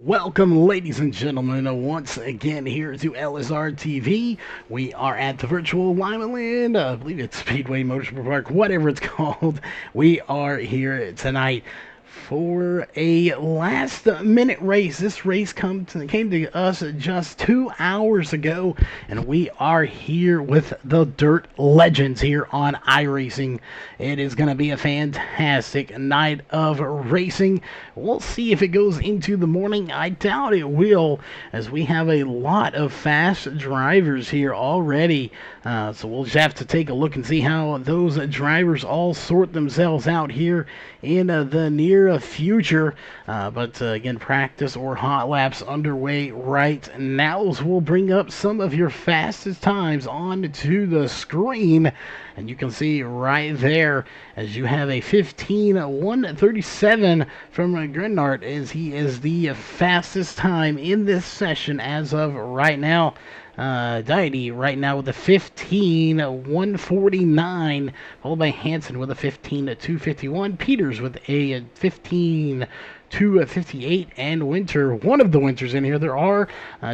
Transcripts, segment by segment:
Welcome, ladies and gentlemen, once again here to LSRTV. We are at the virtual Limeland, I believe it's Speedway Motorsport Park, whatever it's called. We are here tonight for a last-minute race. This race came to us just 2 hours ago, and we are here with the Dirt Legends here on iRacing. It is going to be a fantastic night of racing. We'll see if it goes into the morning. I doubt it will, as we have a lot of fast drivers here already. So we'll just have to take a look and see how those drivers all sort themselves out here in the near future. But again, practice or hot laps underway right now. So we'll bring up some of your fastest times onto the screen. And you can see right there as you have a 15:1:37 from Grenard, as he is the fastest time in this session as of right now. Diatte right now with a 15:1:49, followed by Hansen with a 15:2:51, Peters with a 15:2:58, and Winter, one of the Winters in here, there are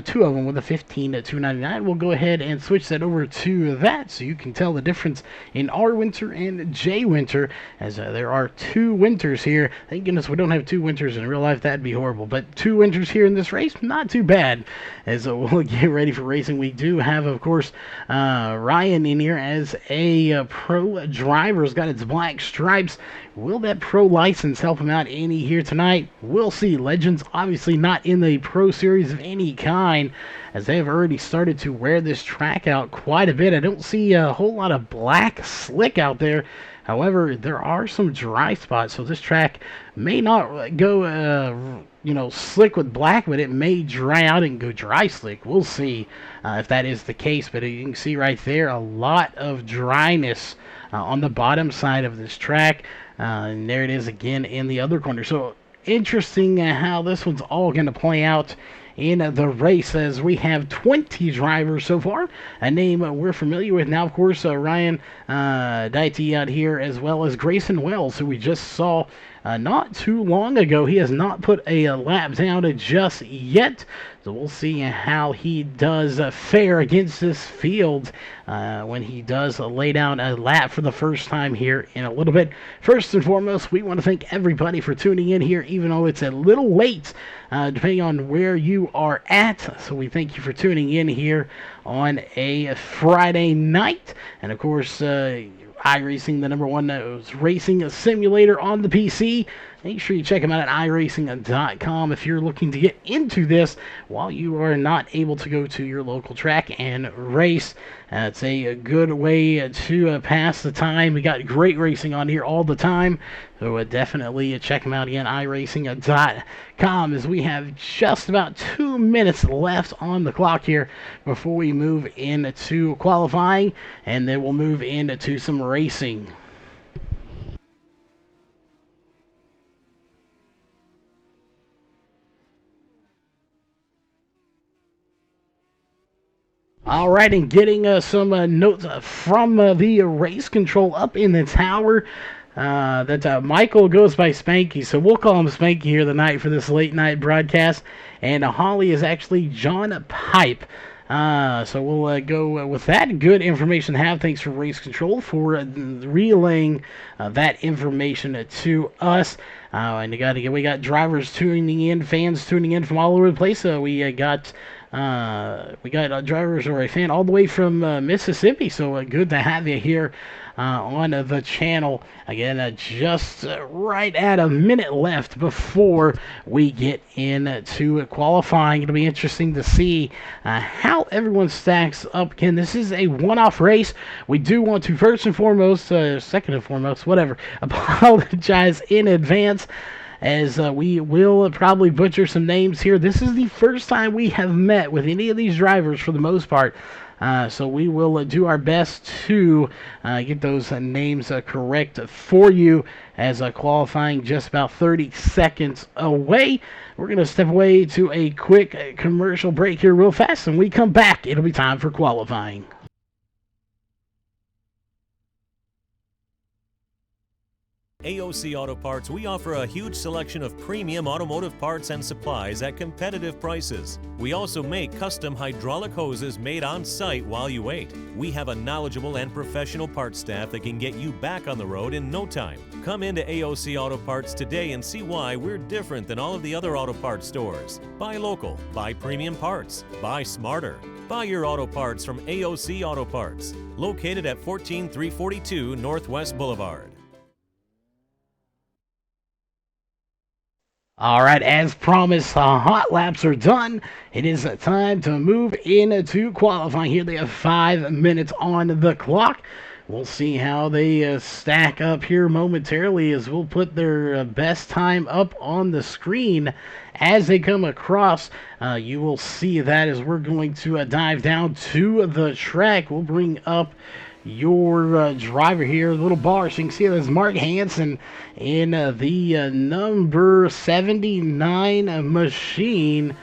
two of them with a 15:2:99. We'll go ahead and switch that over to that so you can tell the difference in R Winter and J Winter, as there are two Winters here. Thank goodness we don't have two Winters in real life, that'd be horrible, but two Winters here in this race, not too bad. As we'll get ready for racing, we do have, of course, Ryan in here as a pro driver. Has got its black stripes. Will that pro license help him out any here tonight? We'll see. Legends obviously not in the pro series of any kind, as they have already started to wear this track out quite a bit. I don't see a whole lot of black slick out there. However, there are some dry spots, so this track may not go, slick with black, but it may dry out and go dry slick. We'll see if that is the case, but you can see right there a lot of dryness on the bottom side of this track. And there it is again in the other corner. So interesting how this one's all going to play out in the race, as we have 20 drivers so far. A name we're familiar with now, of course, Ryan Diatte out here, as well as Grayson Wells, who we just saw not too long ago. He has not put a lap down just yet, so we'll see how he does fare against this field when he does lay down a lap for the first time here in a little bit. First and foremost, we want to thank everybody for tuning in here, even though it's a little late, depending on where you are at. So we thank you for tuning in here on a Friday night. And of course, iRacing, the #1 racing simulator on the PC. Make sure you check them out at iRacing.com if you're looking to get into this while you are not able to go to your local track and race. It's a good way to pass the time. We got great racing on here all the time, so definitely check them out again, iRacing.com, as we have just about 2 minutes left on the clock here before we move into qualifying, and then we'll move into some racing. All right, and getting some notes from the race control up in the tower. That Michael goes by Spanky, so we'll call him Spanky here tonight for this late night broadcast. And Holly is actually John Pipe. So we'll go with that. Good information to have. Thanks for Race Control for relaying that information to us. And we got drivers tuning in, fans tuning in from all over the place. We got drivers or a fan all the way from Mississippi. So good to have you here on the channel. Again, just right at a minute left before we get into qualifying. It'll be interesting to see how everyone stacks up. Again, this is a one-off race. We do want to second and foremost, whatever, apologize in advance, as we will probably butcher some names here. This is the first time we have met with any of these drivers for the most part. So we will do our best to get those names correct for you, as qualifying just about 30 seconds away. We're going to step away to a quick commercial break here real fast, and when we come back, it'll be time for qualifying. AOC Auto Parts, we offer a huge selection of premium automotive parts and supplies at competitive prices. We also make custom hydraulic hoses made on site while you wait. We have a knowledgeable and professional parts staff that can get you back on the road in no time. Come into AOC Auto Parts today and see why we're different than all of the other auto parts stores. Buy local, buy premium parts, buy smarter. Buy your auto parts from AOC Auto Parts, located at 14342 Northwest Boulevard. All right, as promised, hot laps are done. It is time to move into qualifying here. They have 5 minutes on the clock. We'll see how they stack up here momentarily as we'll put their best time up on the screen as they come across. You will see that as we're going to dive down to the track. We'll bring up your driver here, little bar, so you can see there's Mark Hansen in the number 79 machine,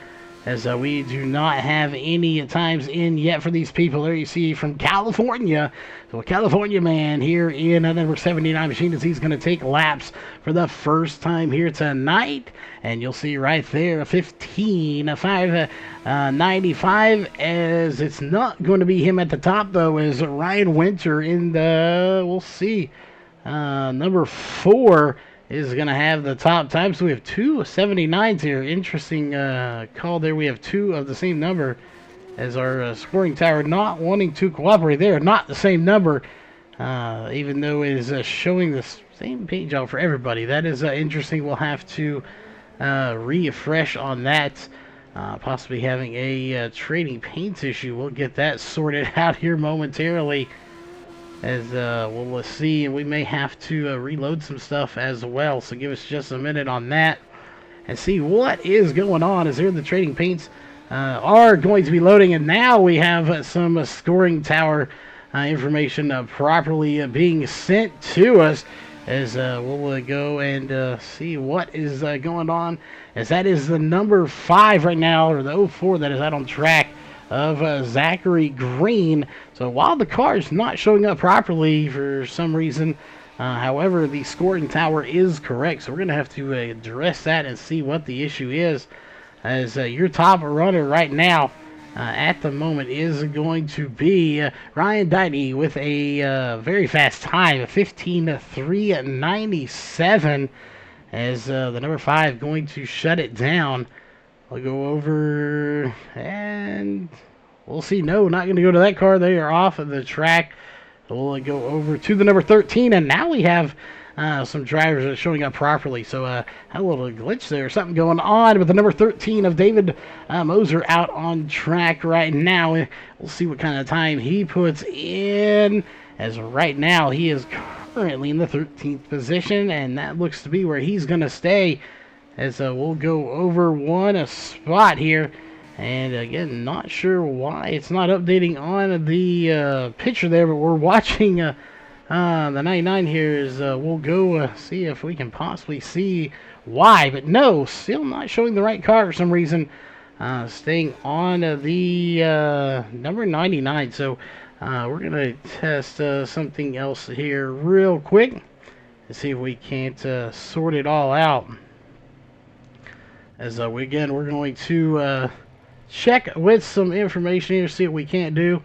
as we do not have any times in yet for these people. There you see from California, so a California man here in number 79 machine, as he's going to take laps for the first time here tonight. And you'll see right there a 15.595, as it's not going to be him at the top though, as Ryan Winter in the, we'll see, number 4 is going to have the top time. So we have two 79s here. Interesting call there. We have two of the same number, as our scoring tower not wanting to cooperate. They are not the same number, even though it is showing the same page out for everybody. That is interesting. We'll have to refresh on that. Possibly having a trading paints issue. We'll get that sorted out here momentarily, as we'll see, and we may have to reload some stuff as well. So give us just a minute on that and see what is going on, as here the trading paints are going to be loading. And now we have some scoring tower information properly being sent to us, as we'll go and see what is going on, as that is the number 5 right now, or the 04 that is out on track, of Zachary Green. So while the car is not showing up properly for some reason, however, the scoring tower is correct. So we're going to have to address that and see what the issue is, as your top runner right now at the moment is going to be Ryan Diatte with a very fast time, a 15.397, as the number 5 going to shut it down. I'll go over and we'll see. No, not going to go to that car. They are off of the track. We'll go over to the number 13, and now we have some drivers that are showing up properly. So had a little glitch there, something going on with the number 13 of David Moser out on track right now. We'll see what kind of time he puts in, as right now he is currently in the 13th position, and that looks to be where he's going to stay, as we'll go over one spot here. And again, not sure why it's not updating on the picture there, but we're watching the 99 here. Is we'll go see if we can possibly see why, but no, still not showing the right car for some reason. Staying on the number 99. So we're gonna test something else here real quick and see if we can't sort it all out. As we're going to check with some information here, see what we can't do,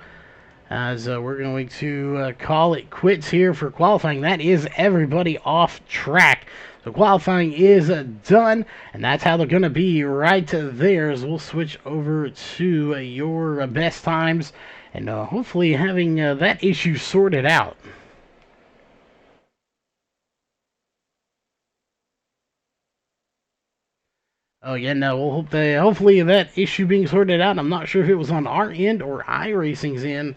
as we're going to call it quits here for qualifying. That is everybody off track. So qualifying is done, and that's how they're going to be right there, as we'll switch over to your best times, and hopefully having that issue sorted out. Oh yeah, no, we'll hope hopefully that issue being sorted out. I'm not sure if it was on our end or iRacing's end,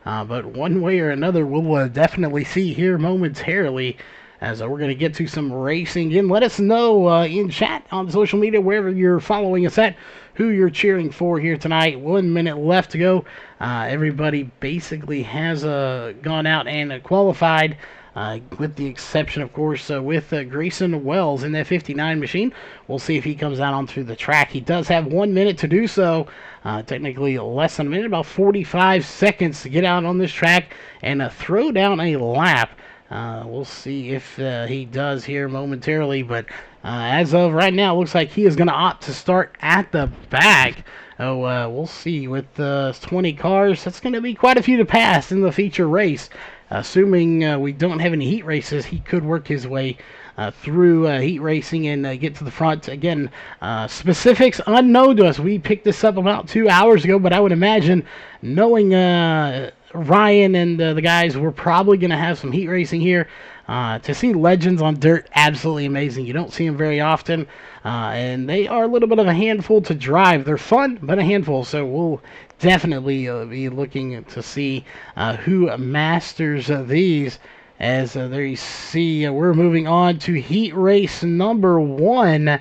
but one way or another, we'll definitely see here momentarily, as we're going to get to some racing. And let us know in chat on social media, wherever you're following us at, who you're cheering for here tonight. 1 minute left to go. Everybody basically has gone out and qualified. With the exception, of course, with Grayson Wells in that 59 machine. We'll see if he comes out onto the track. He does have 1 minute to do so. Technically less than a minute, about 45 seconds to get out on this track and throw down a lap. We'll see if he does here momentarily, but as of right now, it looks like he is going to opt to start at the back. Oh, we'll see. With 20 cars, that's going to be quite a few to pass in the feature race. Assuming we don't have any heat races, he could work his way through heat racing and get to the front. Again, specifics unknown to us. We picked this up about 2 hours ago, but I would imagine, knowing Ryan and the guys, we're probably going to have some heat racing here. To see legends on dirt, absolutely amazing. You don't see them very often, and they are a little bit of a handful to drive. They're fun, but a handful, so we'll definitely be looking to see who masters these. As there you see, we're moving on to heat race number 1.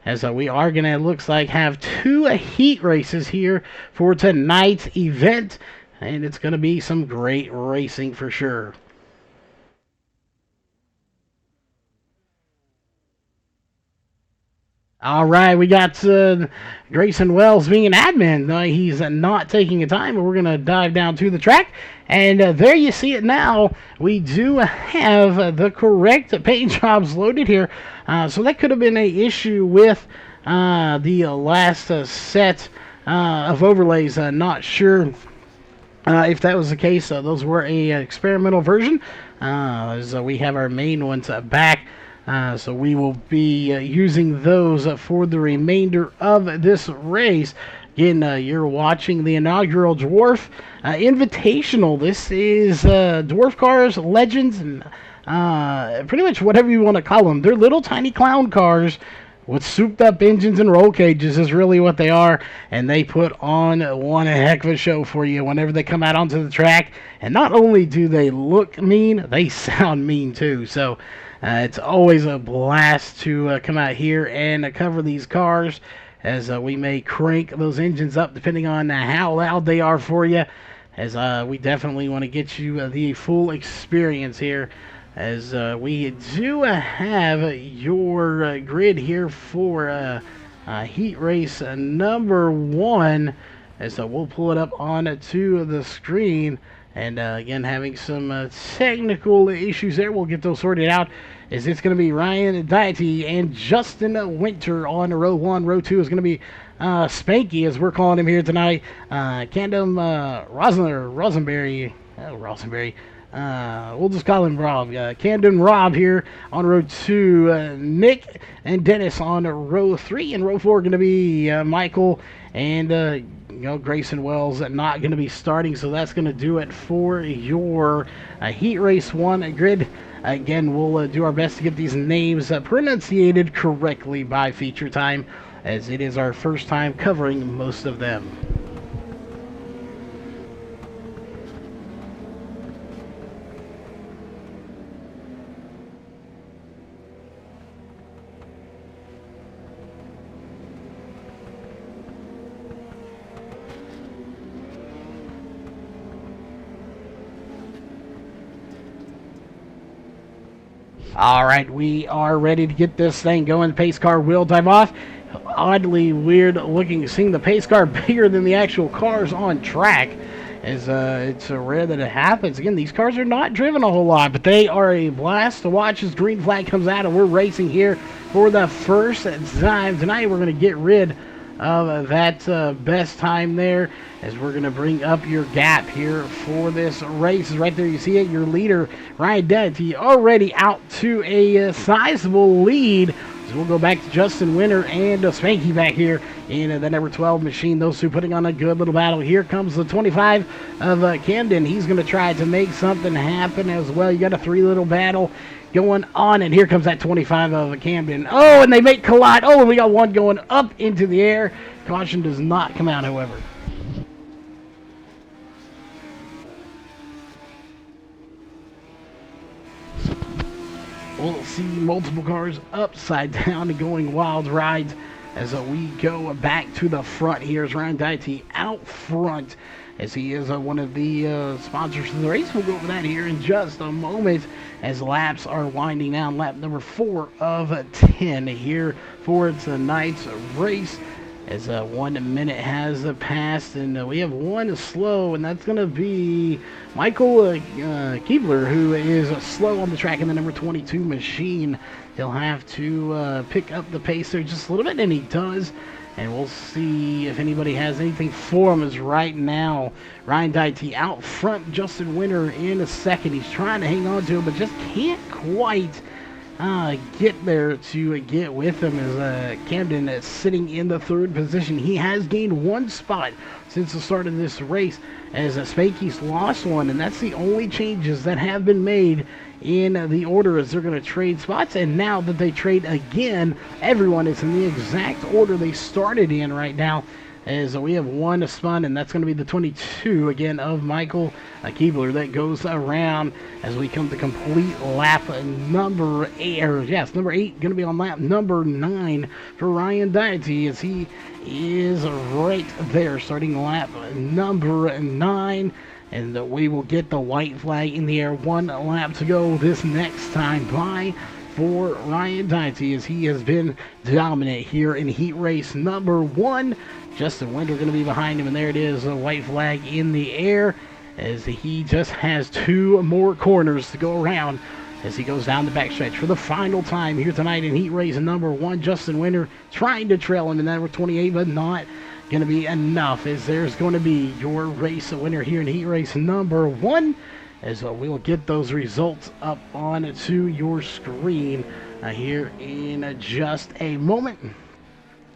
As we are going to, looks like, have 2 heat races here for tonight's event. And it's going to be some great racing for sure. All right, we got Grayson Wells being an admin. He's not taking a time, but we're going to dive down to the track. And there you see it now. We do have the correct paint jobs loaded here. So that could have been an issue with the last set of overlays. Not sure if that was the case. Those were a experimental version. So we have our main ones back. So we will be using those for the remainder of this race. Again, you're watching the inaugural Dwarf Invitational. This is Dwarf Cars, Legends, and pretty much whatever you want to call them. They're little tiny clown cars with souped up engines and roll cages is really what they are, and they put on one heck of a show for you whenever they come out onto the track. And not only do they look mean, they sound mean too. So it's always a blast to come out here and cover these cars, as we may crank those engines up depending on how loud they are for you, as we definitely want to get you the full experience here. As we do have your grid here for heat race number 1, and so we'll pull it up onto the screen. And again, having some technical issues there. We'll get those sorted out. Is it's going to be Ryan Diatte and Justin Winter on row 1. Row 2 is going to be Spanky, as we're calling him here tonight. Camden Rosenberry. We'll just call him Rob. Camden Rob here on row 2. Nick and Dennis on row 3. And row 4 going to be Michael and Grayson Wells not going to be starting. So that's going to do it for your Heat Race 1 grid. Again, we'll do our best to get these names pronunciated correctly by feature time, as it is our first time covering most of them. All right, we are ready to get this thing going. The pace car will dive off. Oddly weird looking, seeing the pace car bigger than the actual cars on track. As it's rare that it happens. Again, these cars are not driven a whole lot, but they are a blast to watch as green flag comes out, and we're racing here for the first time. Tonight we're going to get rid of that best time there, as we're going to bring up your gap here for this race. Right there, you see it, your leader, Ryan Diatte, already out to a sizable lead. So we'll go back to Justin Winter and Spanky back here in the number 12 machine. Those two putting on a good little battle. Here comes the 25 of Camden. He's going to try to make something happen as well. You got a 3 little battle going on, and here comes that 25 of Camden. Oh, and they make collide. Oh, and we got one going up into the air. Caution does not come out, however. We'll see multiple cars upside down and going wild rides as we go back to the front. Here's Ryan Diatte out front, as he is one of the sponsors of the race. We'll go over that here in just a moment, as laps are winding down. Lap number 4 of 10 here for tonight's race. as 1 minute has passed, and we have one slow, and that's going to be Michael Keebler, who is slow on the track in the number 22 machine. He'll have to pick up the pace there just a little bit, and he does. And we'll see if anybody has anything for him. As right now, Ryan Diatte out front, Justin Winter in a second. He's trying to hang on to him, but just can't quite get there to get with him. As Camden is sitting in the third position. He has gained one spot since the start of this race, as Spanky's lost one, and that's the only changes that have been made in the order, as they're going to trade spots. And now that they trade again, everyone is in the exact order they started in right now, as we have one spun, and that's going to be the 22 again of Michael Keebler that goes around as we come to complete lap number 8, or yes, number 8 going to be on lap number 9 for Ryan Diatte, as he is right there starting lap number 9. And we will get the white flag in the air. One lap to go this next time by for Ryan Diatte, as he has been dominant here in heat race number 1. Justin Winter going to be behind him, and there it is, a white flag in the air, as he just has 2 more corners to go around as he goes down the backstretch for the final time here tonight in heat race number 1. Justin Winter trying to trail him in number 28, but not going to be enough, as there's going to be your race winner here in heat race number 1, as we'll get those results up onto your screen here in just a moment.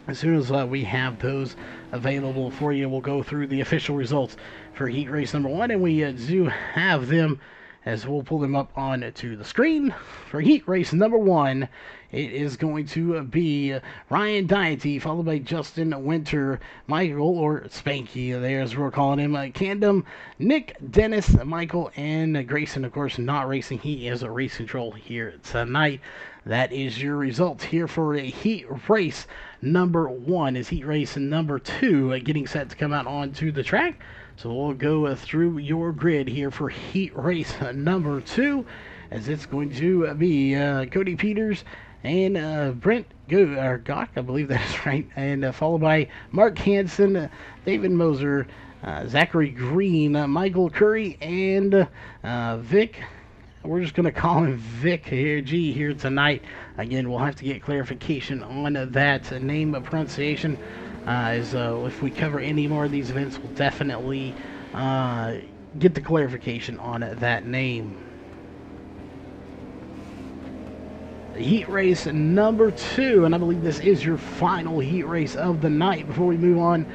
As soon as we have those available for you, we'll go through the official results for heat race number 1, and we do have them, as we'll pull them up onto the screen. For heat race number 1, it is going to be Ryan Diatte, followed by Justin Winter, Michael, or Spanky, there's we're calling him, Candom, Nick, Dennis, Michael, and Grayson, of course, not racing. He is a race control here tonight. That is your results here for a heat race number 1. Is heat race number 2 getting set to come out onto the track. So we'll go through your grid here for heat race number 2, as it's going to be Cody Peters and Brent Gok, I believe that's right, and followed by Mark Hansen, David Moser, Zachary Green, Michael Curry, and Vic. We're just going to call him Vic here tonight. Again, we'll have to get clarification on that name pronunciation. As if we cover any more of these events, we'll definitely get the clarification on that name. Heat race number 2, and I believe this is your final heat race of the night before we move on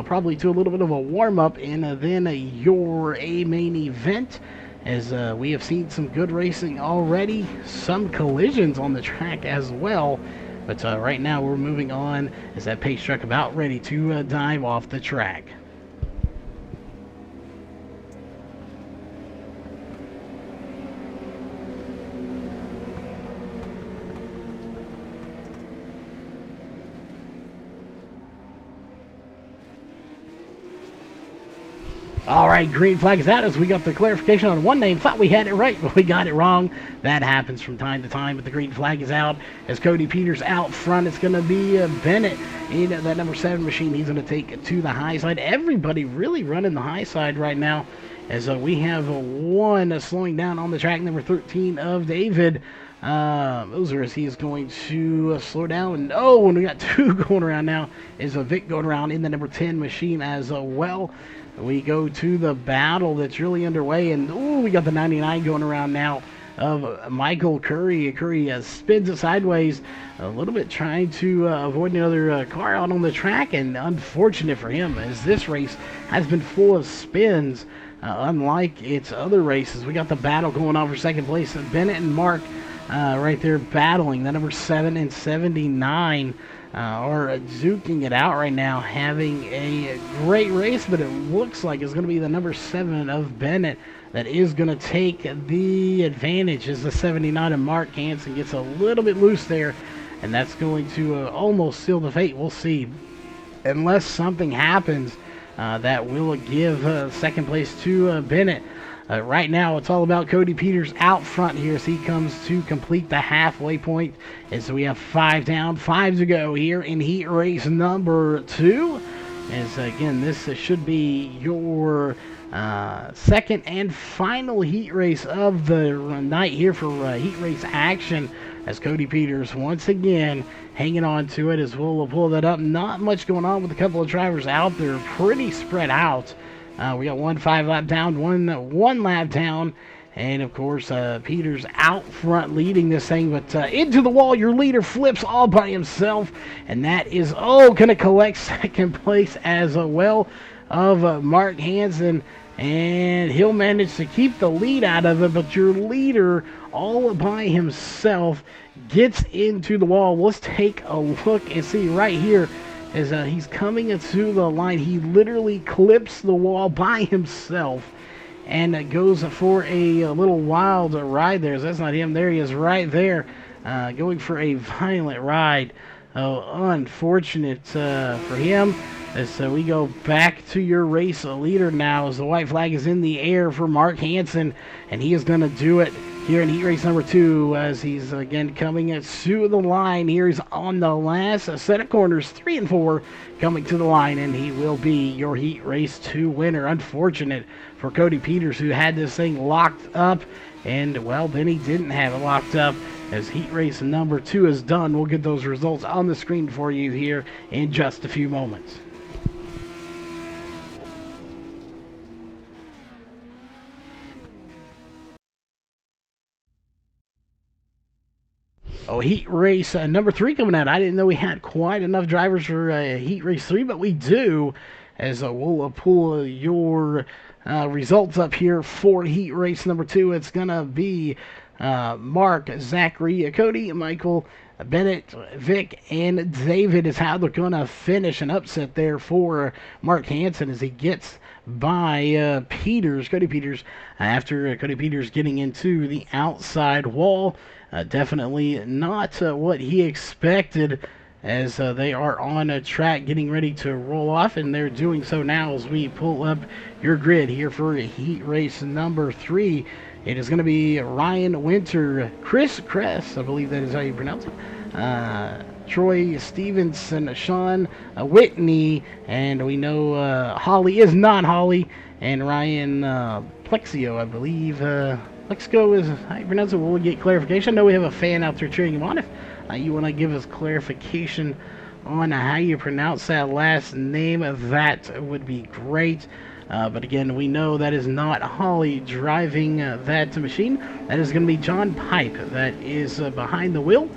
probably to a little bit of a warm-up and then your main event, as we have seen some good racing already, some collisions on the track as well. But right now we're moving on as that pace truck about ready to dive off the track. All right, green flag is out as we got the clarification on one name. Thought we had it right, but we got it wrong. That happens from time to time, but the green flag is out as Cody Peters out front. It's going to be Bennett in that number 7 machine. He's going to take it to the high side. Everybody really running the high side right now, as we have one slowing down on the track, number 13 of David Moser, as he is going to slow down. And and we got 2 going around now, is Vic going around in the number 10 machine as well. We go to the battle that's really underway, and we got the 99 going around now of Michael Curry. Curry spins it sideways a little bit, trying to avoid another car out on the track, and unfortunate for him, as this race has been full of spins, unlike its other races. We got the battle going on for second place. Bennett and Mark right there battling. The number 7 and 79 are duking it out right now, having a great race, but it looks like it's going to be the number 7 of Bennett that is going to take the advantage, as the 79 of Mark Hansen gets a little bit loose there, and that's going to almost seal the fate. We'll see. Unless something happens that will give second place to Bennett. Right now, it's all about Cody Peters out front here as he comes to complete the halfway point. And so we have 5 down, 5 to go here in heat race number 2. As again, this should be your second and final heat race of the night here for heat race action. As Cody Peters once again hanging on to it as we'll pull that up. Not much going on with a couple of drivers out there, pretty spread out. We got 1 5-lap down, one lap down, and of course Peters out front leading this thing, but into the wall, your leader flips all by himself, and that is going to collect second place as well of Mark Hansen, and he'll manage to keep the lead out of it, but your leader all by himself gets into the wall. Let's take a look and see right here. As he's coming into the line, he literally clips the wall by himself and goes for a little wild ride there. That's not him. There he is right there, going for a violent ride. Oh, unfortunate for him. As we go back to your race leader now, as the white flag is in the air for Mark Hansen, and he is going to do it here in heat race number 2 as he's again coming to the line. Here he's on the last set of corners, 3 and 4, coming to the line, and he will be your heat race 2 winner. Unfortunate for Cody Peters, who had this thing locked up, and well, then he didn't have it locked up. As heat race number 2 is done, we'll get those results on the screen for you here in just a few moments. Oh, heat race number 3 coming out. I didn't know we had quite enough drivers for heat race 3, but we do. As we'll pull your results up here for heat race number 2. It's going to be Mark, Zachary, Cody, Michael, Bennett, Vic, and David is how they're going to finish. An upset there for Mark Hansen as he gets by Cody Peters, after Cody Peters getting into the outside wall. Definitely not what he expected, as they are on a track getting ready to roll off, and they're doing so now as we pull up your grid here for heat race number 3. It is going to be Ryan Winter, Chris Kress, I believe that is how you pronounce it, Troy Stevenson, Sean Whitney, and we know Holly is not Holly, and Ryan Plexio, I believe. Plexico is how you pronounce it. We'll get clarification. I know we have a fan out there cheering him on. If you want to give us clarification on how you pronounce that last name, that would be great. But again, we know that is not Holly driving that machine. That is going to be John Pipe that is behind the wheel.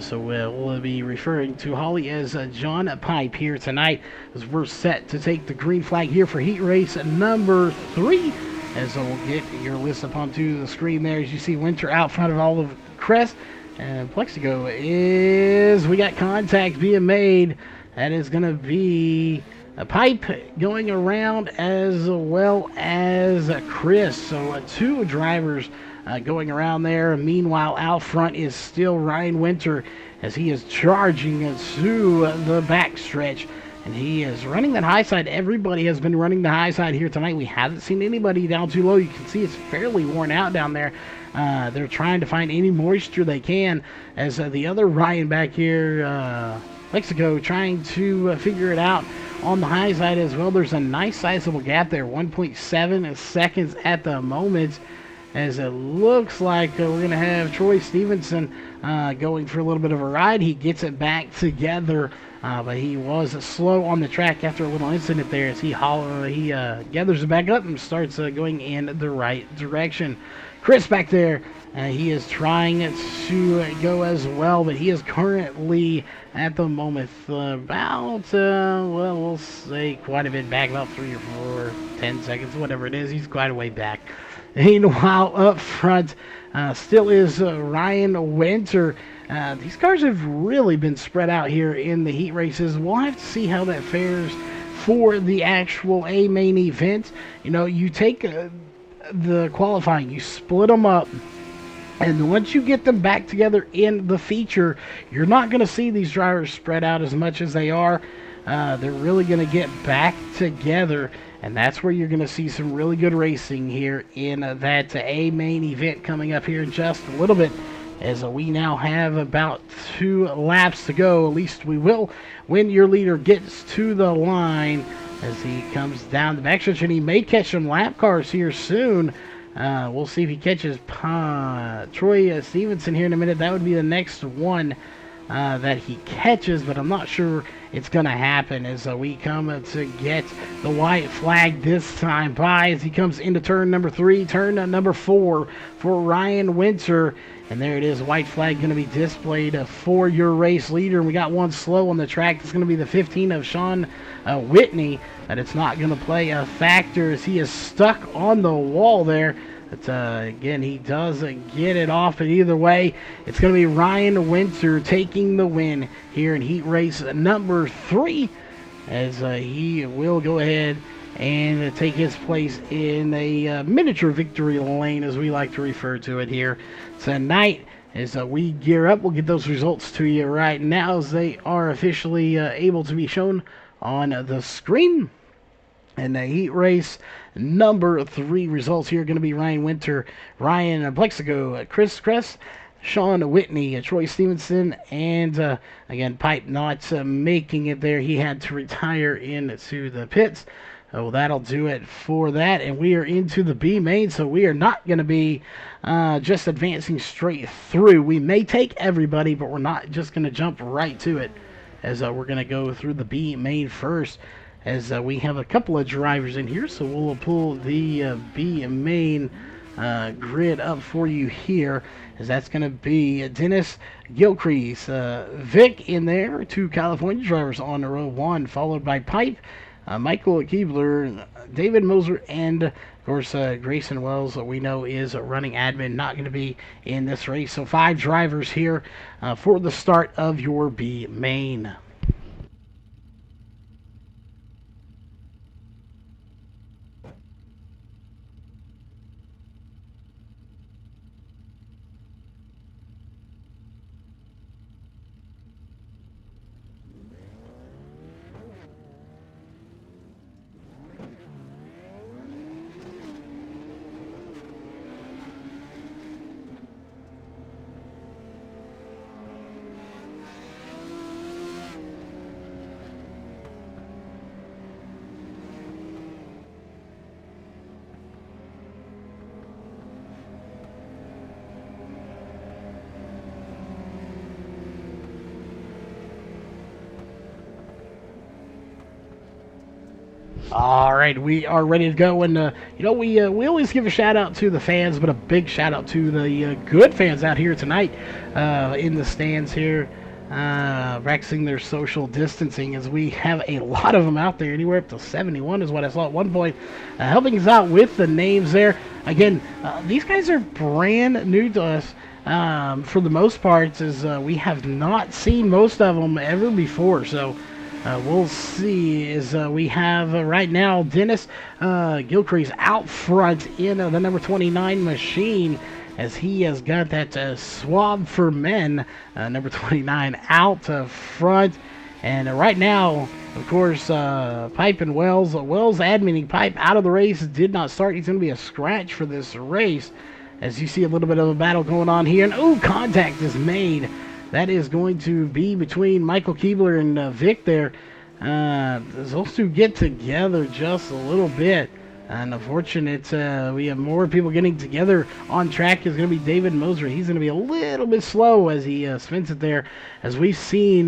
So we'll be referring to Holly as John Pipe here tonight, as we're set to take the green flag here for heat race number 3. As we'll get your list up onto the screen there, as you see Winter out front of all of Crest. And Plexico we got contact being made. That is going to be a Pipe going around as well as Chris. So 2 drivers going around there. Meanwhile, out front is still Ryan Winter as he is charging to the backstretch. And he is running that high side. Everybody has been running the high side here tonight. We haven't seen anybody down too low. You can see it's fairly worn out down there. They're trying to find any moisture they can, as the other Ryan back here, Mexico, trying to figure it out on the high side as well. There's a nice sizable gap there, 1.7 seconds at the moment, as it looks like we're going to have Troy Stevenson going for a little bit of a ride. He gets it back together, but he was slow on the track after a little incident there, as he gathers it back up and starts going in the right direction. Chris back there, he is trying to go as well, but he is currently at the moment about, we'll say quite a bit back, about 3 or 4, 10 seconds, whatever it is. He's quite a way back. Meanwhile, up front still is Ryan Winter. These cars have really been spread out here in the heat races. We'll have to see how that fares for the actual main event. You know, you take the qualifying, you split them up, and once you get them back together in the feature, you're not going to see these drivers spread out as much as they are. they're really going to get back together, and that's where you're going to see some really good racing here in that A main event coming up here in just a little bit. As we now have about 2 laps to go, at least we will, when your leader gets to the line as he comes down the backstretch, and he may catch some lap cars here soon. We'll see if he catches Troy Stevenson here in a minute. That would be the next one that he catches, but I'm not sure it's going to happen as we come to get the white flag this time by as he comes into turn number 3, turn number 4 for Ryan Winter. And there it is, white flag going to be displayed for your race leader. And we got one slow on the track. It's going to be the 15 of Sean Whitney. But it's not going to play a factor as he is stuck on the wall there. But again, he does get it off. But either way, it's going to be Ryan Winter taking the win here in heat race number 3. As he will go ahead and take his place in a miniature victory lane, as we like to refer to it here tonight. As we gear up, we'll get those results to you right now as they are officially able to be shown on the screen. And the heat race number 3 results here are going to be Ryan Winter, Ryan Plexico, Chris Kress, Sean Whitney, Troy Stevenson, and again, Pipe not making it there. He had to retire into the pits. Oh, that'll do it for that, and we are into the B main, so we are not going to be just advancing straight through. We may take everybody, but we're not just going to jump right to it, as we're going to go through the B main first, as we have a couple of drivers in here, so we'll pull the B main grid up for you here, as that's going to be Dennis Gilcrease, Vic in there, 2 California drivers on row 1, followed by Pipe, Michael Keebler, David Moser, and of course Grayson Wells, we know is running admin, not going to be in this race. So 5 drivers here for the start of your B main. All right, we are ready to go, and we always give a shout out to the fans, but a big shout out to the good fans out here tonight in the stands here, practicing their social distancing, as we have a lot of them out there, anywhere up to 71 is what I saw at one point, helping us out with the names there. Again, these guys are brand new to us. For the most part, as we have not seen most of them ever before, so we'll see as we have right now Dennis Gilcrease out front in the number 29 machine, as he has got that swab for men, number 29 out front. And right now, of course, Pipe and Wells admitting Pipe out of the race, did not start. He's going to be a scratch for this race, as you see a little bit of a battle going on here. And contact is made. That is going to be between Michael Keebler and Vic there. Those two get together just a little bit. And unfortunate, we have more people getting together on track. Is going to be David Moser. He's going to be a little bit slow as he spins it there. As we've seen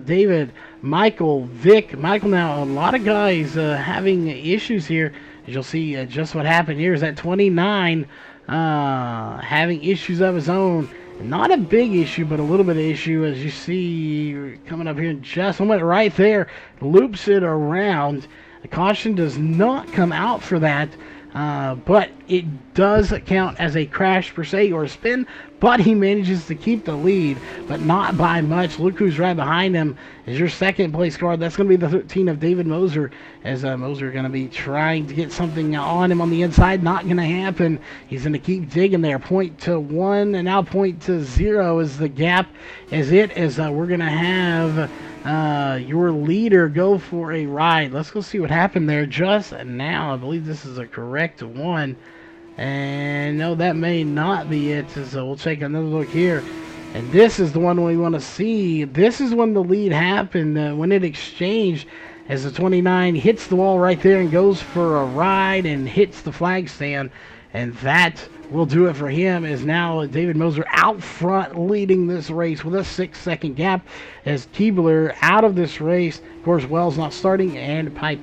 David, Michael, Vic. Michael now, a lot of guys having issues here. As you'll see just what happened here is that 29 having issues of his own. Not a big issue, but a little bit of issue, as you see coming up here in just a moment right there. Loops it around. The caution does not come out for that, but it does count as a crash per se, or a spin, but he manages to keep the lead, but not by much. Look who's right behind him is your second place card. That's going to be the 13 of David Moser, as Moser going to be trying to get something on him on the inside. Not going to happen. He's going to keep digging there. 0.1 and now 0.0 is the gap, as we're going to have your leader go for a ride. Let's go see what happened there just now. I believe this is a correct one. And no, that may not be it. So we'll take another look here. And this is the one we want to see. This is when the lead happened, when it exchanged, as the 29 hits the wall right there and goes for a ride and hits the flag stand. And that will do it for him, as now David Moser out front leading this race with a 6-second gap, as Keebler out of this race. Of course, Wells not starting, and Pipe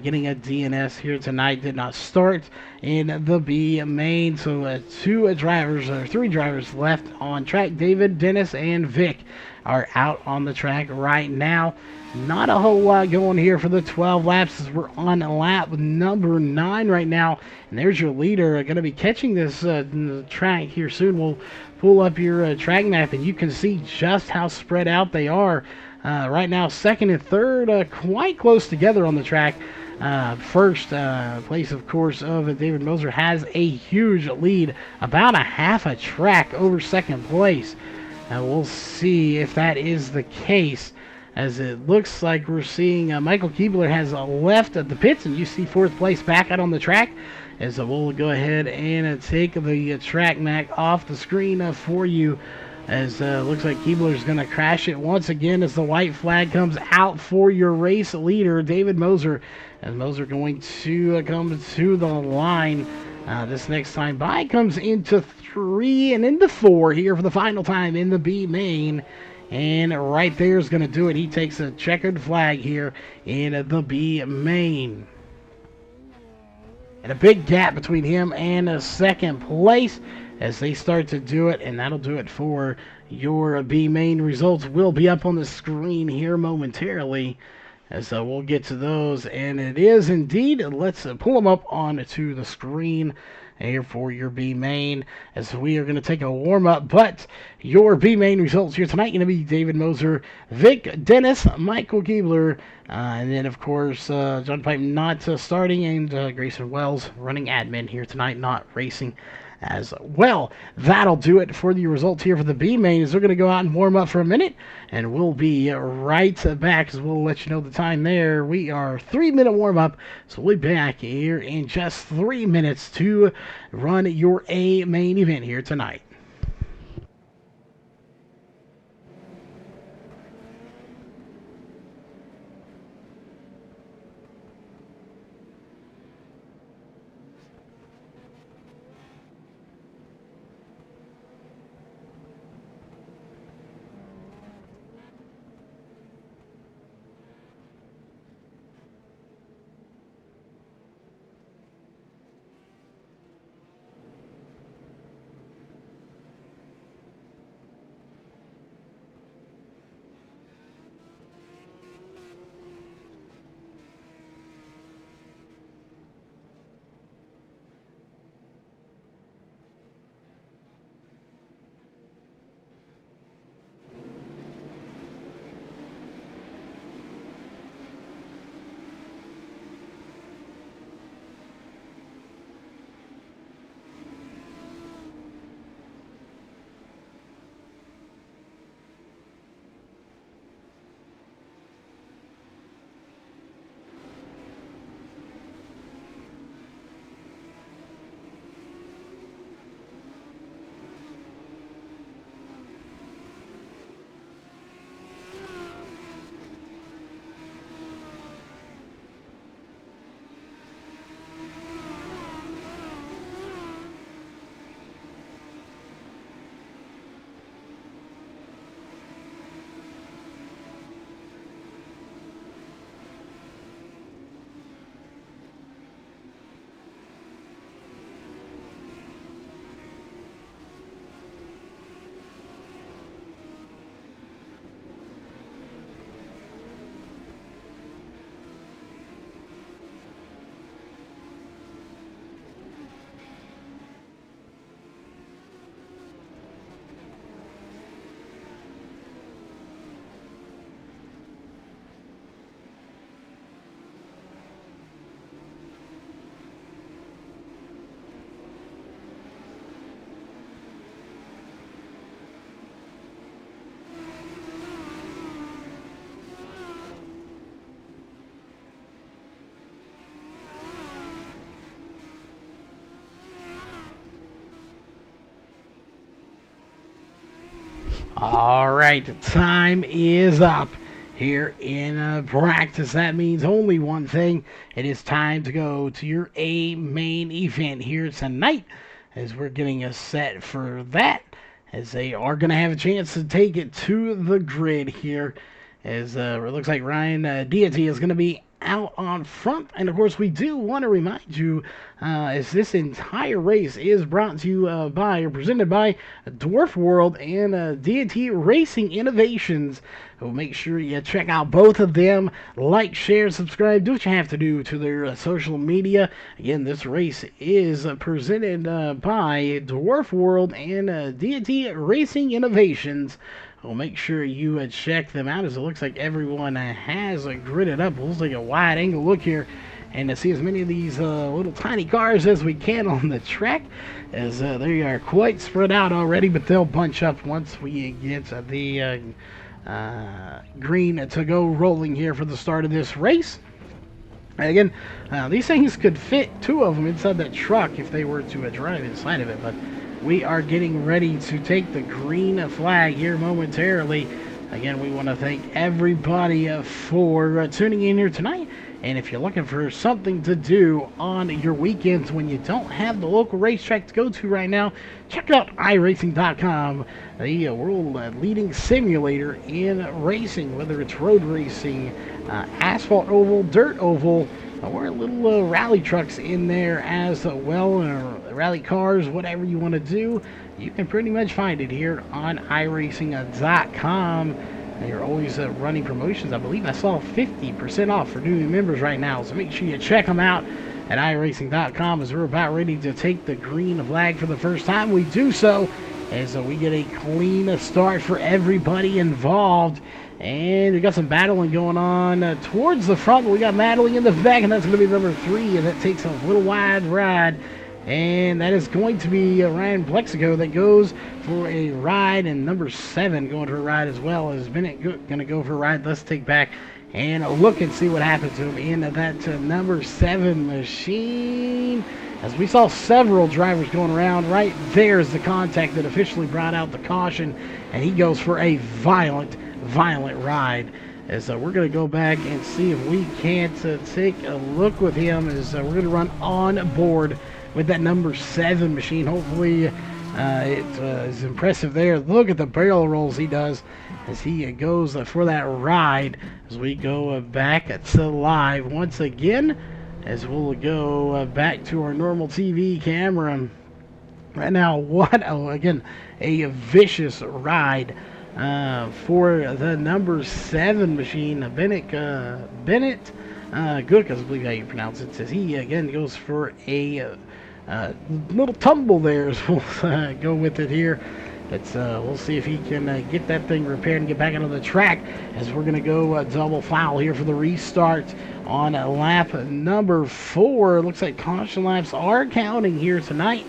getting a DNS here tonight, did not start in the B main. So three drivers left on track. David, Dennis, and Vic are out on the track right now. Not a whole lot going here for the 12 laps, as we're on lap number 9 right now. And there's your leader, going to be catching this track here soon. We'll pull up your track map, and you can see just how spread out they are. Right now, second and third quite close together on the track. First place, of course, of David Moser has a huge lead, about a half a track over second place. We'll see if that is the case, as it looks like we're seeing Michael Keebler has left the pits, and you see fourth place back out on the track. As we'll go ahead and take the track map off the screen for you, as looks like Keebler's going to crash it once again, as the white flag comes out for your race leader, David Moser. As Moser going to come to the line. This next time by comes into 3 and into 4 here for the final time in the B main. And right there is going to do it. He takes a checkered flag here in the B main. And a big gap between him and second place as they start to do it. And that'll do it for your B main. Results will be up on the screen here momentarily, as we'll get to those. And it is indeed. Let's pull them up onto the screen here for your B main, as we are going to take a warm up. But your B main results here tonight going to be David Moser, Vic, Dennis, Michael Keebler, and then of course John Pipe not starting, and Grayson Wells running admin here tonight, not racing as well. That'll do it for the results here for the B main, as we're going to go out and warm up for a minute, and we'll be right back, as we'll let you know the time there. We are 3-minute warm up, so we'll be back here in just 3 minutes to run your A main event here tonight. All right, time is up here in practice. That means only one thing. It is time to go to your A main event here tonight as we're getting us set for that. As they are going to have a chance to take it to the grid here. As it looks like Ryan Diatte is going to be out on front. And of course, we do want to remind you as this entire race is brought to you by or presented by Dwarfworld and Diatte Racing Innovations. So make sure you check out both of them. Like, share, subscribe. Do what you have to do to their social media. Again, this race is presented by Dwarfworld and Diatte Racing Innovations. Well, make sure you check them out as it looks like everyone has gridded up. We'll take a wide angle look here and to see as many of these little tiny cars as we can on the track as they are quite spread out already, but they'll bunch up once we get the green to go rolling here for the start of this race. Again, these things could fit two of them inside that truck if they were to drive inside of it, but we are getting ready to take the green flag here momentarily. Again, we want to thank everybody for tuning in here tonight. And if you're looking for something to do on your weekends when you don't have the local racetrack to go to right now, check out iRacing.com, the world-leading simulator in racing, whether it's road racing, asphalt oval, dirt oval, or little rally trucks in there as well, rally cars, whatever you want to do. You can pretty much find it here on iRacing.com. You're always running promotions. I believe I saw 50% off for new members right now, so make sure you check them out at iRacing.com as we're about ready to take the green flag for the first time. We do so as we get a clean start for everybody involved. And we got some battling going on towards the front, but we got battling in the back, and that's going to be number 3, and that takes a little wide ride. And that is going to be Ryan Plexico that goes for a ride, and number 7 going for a ride as well. As Bennett going to go for a ride. Let's take back and look and see what happened to him in that number 7 machine. As we saw several drivers going around, right there is the contact that officially brought out the caution, and he goes for a violent ride. As we're going to go back and see if we can't take a look with him as we're going to run on board with that number 7 machine. Hopefully it is impressive there. Look at the barrel rolls he does as he goes for that ride. As we go back to live once again, as we'll go back to our normal TV camera. Right now, again, a vicious ride for the number 7 machine. Bennett Gook, I believe how you pronounce it, says he again goes for a little tumble there, as we'll go with it here. We'll see if he can get that thing repaired and get back onto the track as we're going to go double foul here for the restart on lap number 4. Looks like caution laps are counting here tonight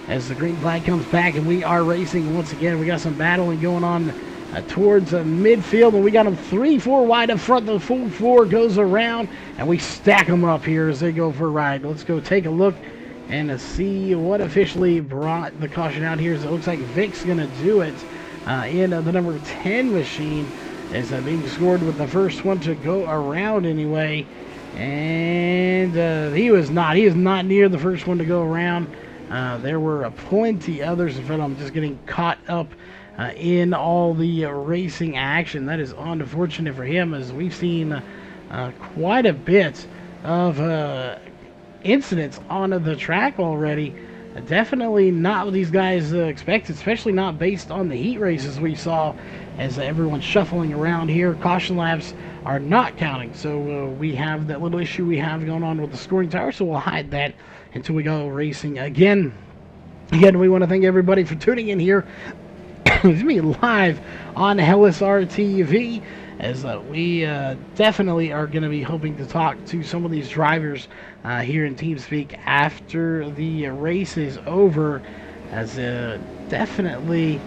as the green flag comes back and we are racing once again. We got some battling going on towards midfield, and we got them 3-4 wide up front. The full 4 goes around, and we stack them up here as they go for a ride. Let's go take a look and see what officially brought the caution out here. So it looks like Vic's going to do it in the number 10 machine as being scored with the first one to go around anyway. And he is not near the first one to go around. There were plenty others in front of him just getting caught up in all the racing action. That is unfortunate for him, as we've seen quite a bit of incidents on the track already. Definitely not what these guys expected, especially not based on the heat races we saw as everyone's shuffling around here. Caution laps are not counting, so we have that little issue we have going on with the scoring tower, so we'll hide that until we go racing again. Again, we want to thank everybody for tuning in here live on LSRTV, as we definitely are going to be hoping to talk to some of these drivers here in TeamSpeak after the race is over, as definitely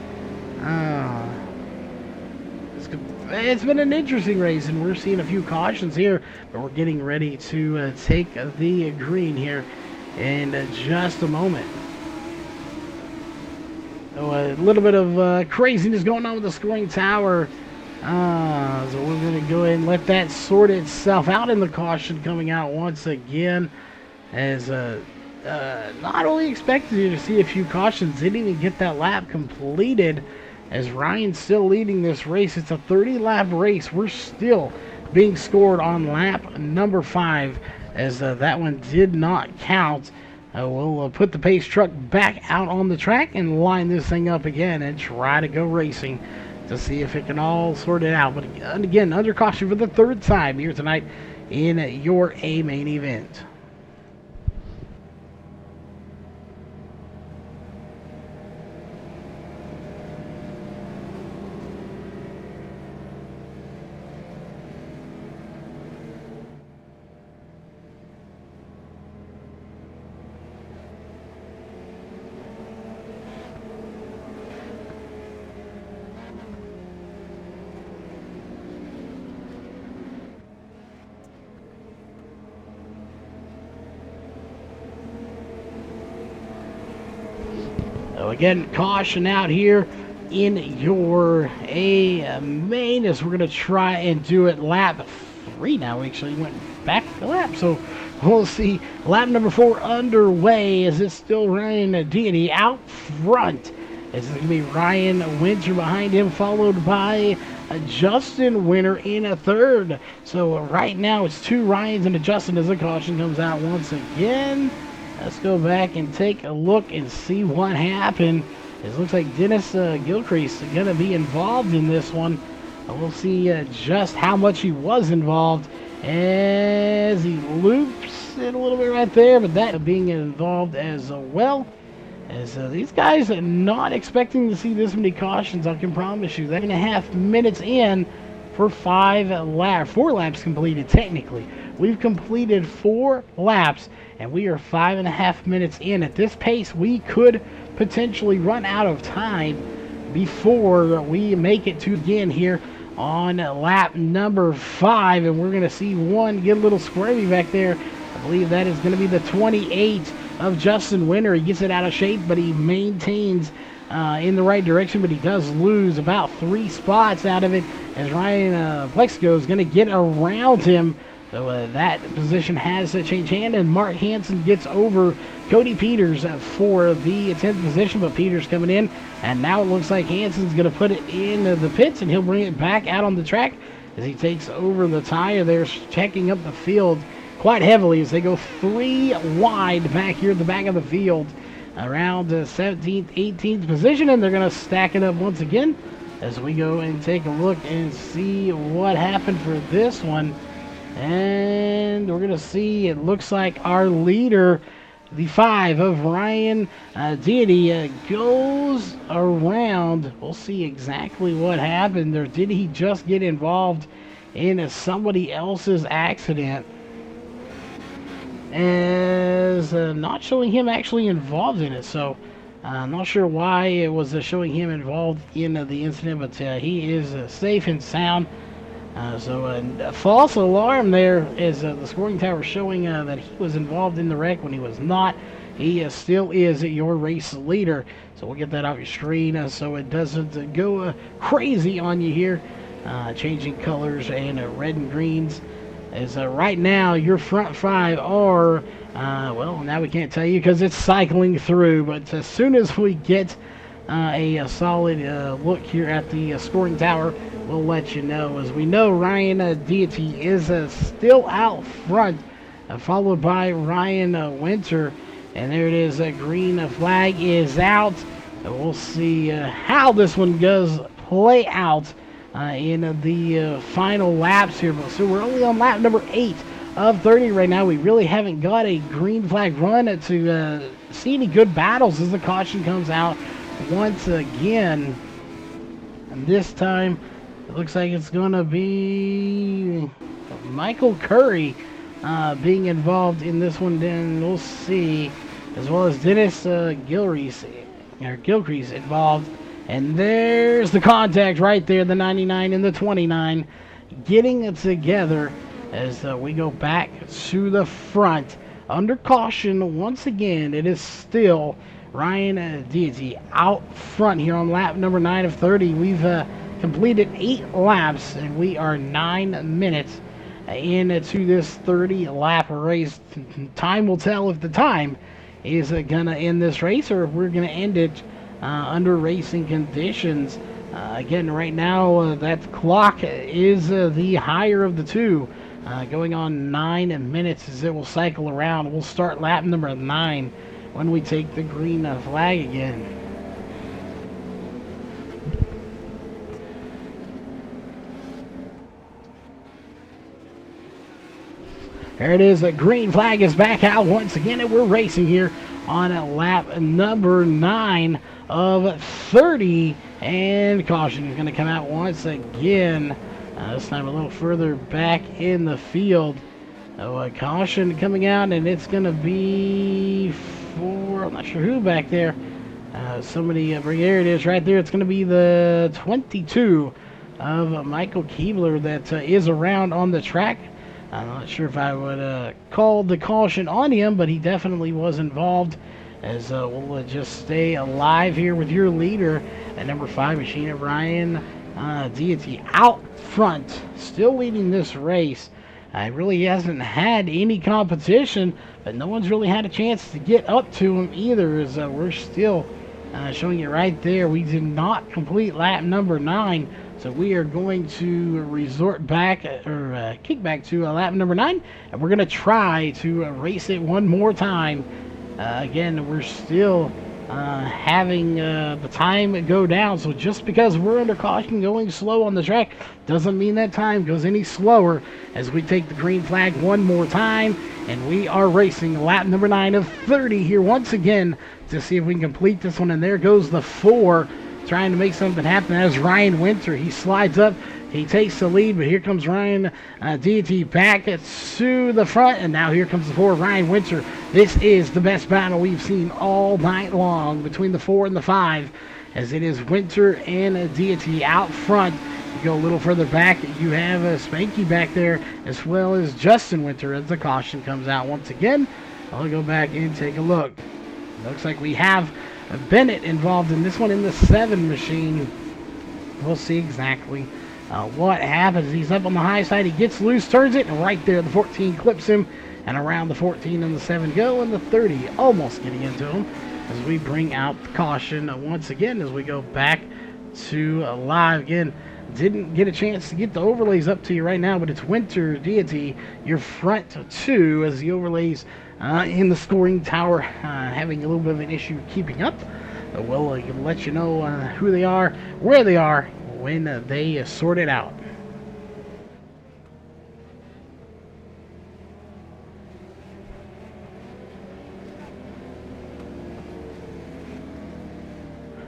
it's been an interesting race, and we're seeing a few cautions here, but we're getting ready to take the green here in just a moment. So a little bit of craziness going on with the scoring tower. So we're going to go ahead and let that sort itself out, in the caution coming out once again. As not only expected to see a few cautions, didn't even get that lap completed. As Ryan's still leading this race. It's a 30-lap race. We're still being scored on lap number 5, as that one did not count. We'll put the pace truck back out on the track and line this thing up again and try to go racing to see if it can all sort it out. But again, under caution for the 3rd time here tonight in your A main event. So again, caution out here in your A main, as we're going to try and do it lap 3 now. We actually went back a lap, so we'll see lap number 4 underway. As it's still Ryan Diatte out front. It's going to be Ryan Winter behind him, followed by Justin Winter in a 3rd. So right now it's 2 Ryans and a Justin as the caution comes out once again. Let's go back and take a look and see what happened. It looks like Dennis Gilcrease is going to be involved in this one. We'll see just how much he was involved as he loops it a little bit right there, but that being involved as well. As these guys are not expecting to see this many cautions, I can promise you. 3.5 minutes in for 4 laps completed technically. We've completed 4 laps, and we are 5.5 minutes in. At this pace, we could potentially run out of time before we make it to again here on lap number 5, and we're going to see one get a little squirmy back there. I believe that is going to be the 28 of Justin Winter. He gets it out of shape, but he maintains in the right direction, but he does lose about 3 spots out of it, as Ryan Plexico is going to get around him. So that position has to change hand, and Mark Hansen gets over Cody Peters for the 10th position, but Peters coming in, and now it looks like Hansen's going to put it in the pits, and he'll bring it back out on the track as he takes over the tire there, checking up the field quite heavily as they go 3 wide back here at the back of the field around the 17th, 18th position, and they're going to stack it up once again as we go and take a look and see what happened for this one. And we're going to see, it looks like our leader, the 5 of Ryan Diatte, goes around. We'll see exactly what happened, or did he just get involved in somebody else's accident? As not showing him actually involved in it, so I'm not sure why it was showing him involved in the incident, but he is safe and sound. So a false alarm there is the scoring tower showing that he was involved in the wreck when he was not. He still is your race leader. So we'll get that off your screen so it doesn't go crazy on you here. Changing colors and red and greens. As right now your front 5 are, well, now we can't tell you because it's cycling through. But as soon as we get a solid look here at the scoring tower, we'll let you know. As we know, Ryan Diatte is still out front, followed by Ryan Winter. And there it is, a green flag is out. We'll see how this one does play out in the final laps here. So we're only on lap number 8 of 30 right now. We really haven't got a green flag run to see any good battles as the caution comes out once again. And this time it looks like it's going to be Michael Curry being involved in this one. Then we'll see, as well as Dennis Gilcrease involved. And there's the contact right there, the 99 and the 29 getting it together as we go back to the front. Under caution once again, it is still Ryan Diatte out front here on lap number 9 of 30. We've completed 8 laps, and we are 9 minutes into this 30 lap race. Time will tell if the time is gonna end this race or if we're gonna end it under racing conditions. Again, right now that clock is the higher of the two, going on 9 minutes as it will cycle around. We'll start lap number 9 when we take the green flag again. There it is. The green flag is back out once again, and we're racing here on lap number 9 of 30. And caution is going to come out once again. This time a little further back in the field. Caution coming out, and it's going to be for, I'm not sure who back there. Somebody, there it is right there. It's going to be the 22 of Michael Keebler that is around on the track. I'm not sure if I would call the caution on him, but he definitely was involved. As we'll just stay alive here with your leader at number 5 machine of Ryan Diatte out front, still leading this race. Really hasn't had any competition, but no one's really had a chance to get up to him either, as we're still showing it right there. We did not complete lap number 9, so we are going to resort back, or kick back to lap number 9, and we're going to try to race it one more time. Again, we're still having the time go down, so just because we're under caution going slow on the track doesn't mean that time goes any slower as we take the green flag one more time, and we are racing lap number 9 of 30 here once again to see if we can complete this one. And there goes the 4 trying to make something happen. As Ryan Winter, he slides up, he takes the lead, but here comes Ryan Diatte back to the front, and now here comes the 4, Ryan Winter. This is the best battle we've seen all night long between the 4 and the 5, as it is Winter and Diatte out front. You go a little further back, you have Spanky back there, as well as Justin Winter as the caution comes out once again. I'll go back and take a look. Looks like we have Bennett involved in this one in the 7 machine. We'll see exactly what happens. He's up on the high side, he gets loose, turns it, and right there the 14 clips him, and around the 14 and the 7 go, and the 30 almost getting into him as we bring out the caution once again as we go back to live again. Didn't get a chance to get the overlays up to you right now, but it's Winter Diatte, your front 2, as the overlays in the scoring tower having a little bit of an issue keeping up. We'll let you know who they are, where they are, when they sort it out.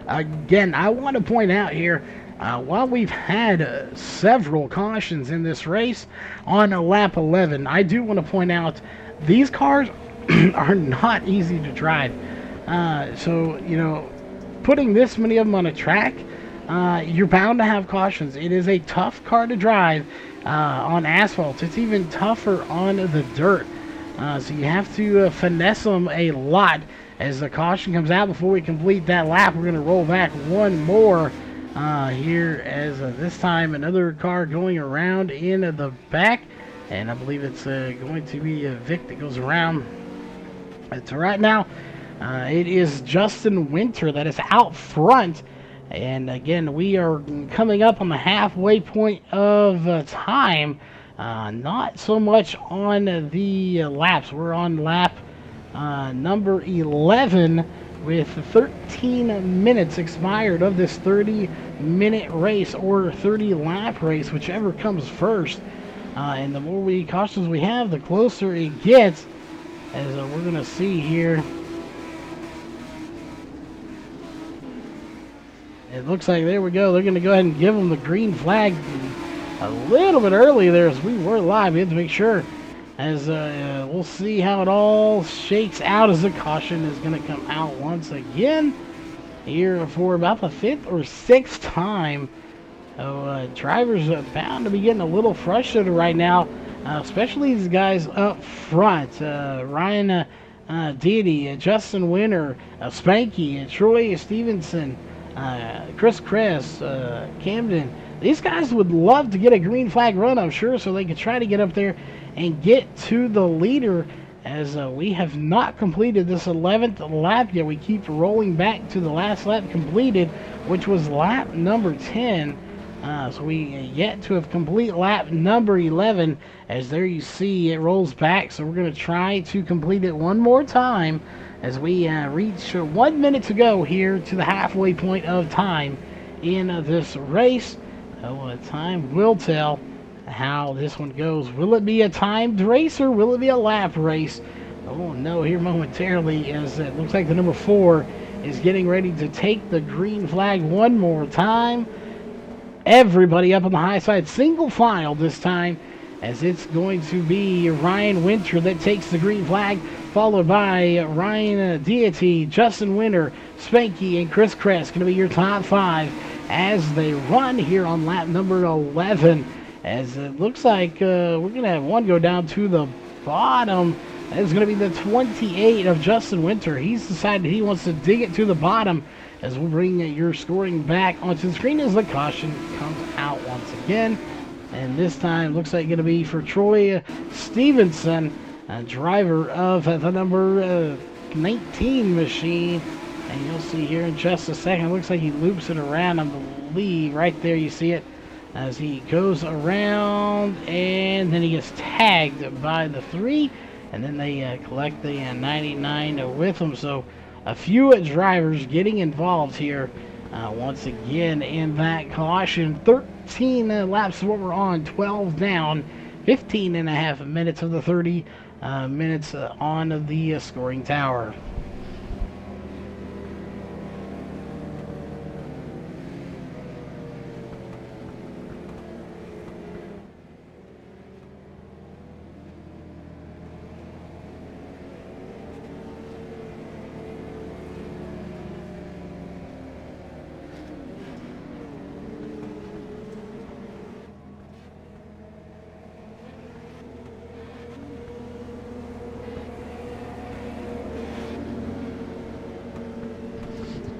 Again, I want to point out here, while we've had several cautions in this race on lap 11, I do want to point out these cars are not easy to drive. So, you know, putting this many of them on a track, you're bound to have cautions. It is a tough car to drive on asphalt. It's even tougher on the dirt. So you have to finesse them a lot. As the caution comes out before we complete that lap, we're going to roll back one more here, as this time another car going around in the back. And I believe it's going to be Vic that goes around. So right now, it is Justin Winter that is out front. And again, we are coming up on the halfway point of time. Not so much on the laps. We're on lap number 11 with 13 minutes expired of this 30-minute race, or 30-lap race, whichever comes first. And the more cautions we have, the closer it gets, as we're going to see here. It looks like, there we go, they're going to go ahead and give them the green flag a little bit early there, as we were live. We had to make sure, as we'll see how it all shakes out, as the caution is going to come out once again here for about the 5th or 6th time. Drivers are bound to be getting a little frustrated right now, especially these guys up front. Ryan Diatte, Justin Winter, Spanky, Troy Stevenson, Chris Kress, Camden. These guys would love to get a green flag run, I'm sure, so they could try to get up there and get to the leader, as we have not completed this 11th lap yet. We keep rolling back to the last lap completed, which was lap number 10. So we yet to have complete lap number 11, as there you see it rolls back. So we're going to try to complete it one more time as we reach 1 minute to go here to the halfway point of time in this race. So time will tell how this one goes. Will it be a timed race or will it be a lap race? Oh no, here momentarily, as it looks like the number 4 is getting ready to take the green flag one more time. Everybody up on the high side, single file this time, as it's going to be Ryan Winter that takes the green flag, followed by Ryan Diatte, Justin Winter, Spanky, and Chris Kress. Going to be your top 5 as they run here on lap number 11, as it looks like we're going to have one go down to the bottom. That's going to be the 28 of Justin Winter. He's decided he wants to dig it to the bottom, as we'll bring your scoring back onto the screen as the caution comes out once again. And this time looks like it's going to be for Troy Stevenson, driver of the number 19 machine. And you'll see here in just a second, it looks like he loops it around, I believe. Right there you see it as he goes around, and then he gets tagged by the 3. And then they collect the 99 with him. So a few drivers getting involved here once again in that caution. 13 laps is what we're on, 12 down, 15 and a half minutes of the 30 minutes on the scoring tower.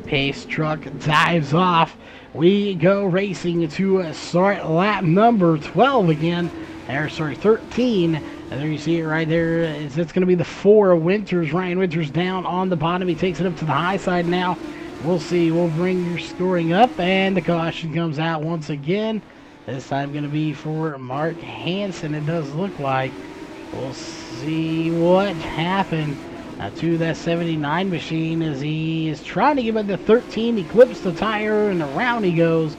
Pace truck dives off. We go racing to start lap number 12 again. 13. And there you see it right there. It's going to be the 4 Winters. Ryan Winters down on the bottom. He takes it up to the high side now. We'll see. We'll bring your scoring up, and the caution comes out once again. This time going to be for Mark Hansen, it does look like. We'll see what happened to that 79 machine, as he is trying to give it the 13. He clips the tire and around he goes,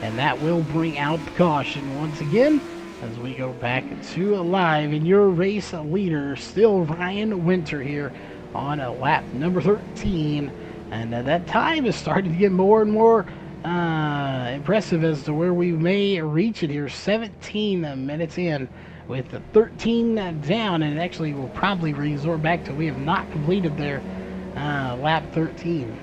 and that will bring out the caution once again as we go back to live. And your race leader still Ryan Winter here on lap number 13, and that time is starting to get more and more impressive as to where we may reach it here. 17 minutes in with the 13 down, and actually we'll probably resort back to we have not completed their lap 13.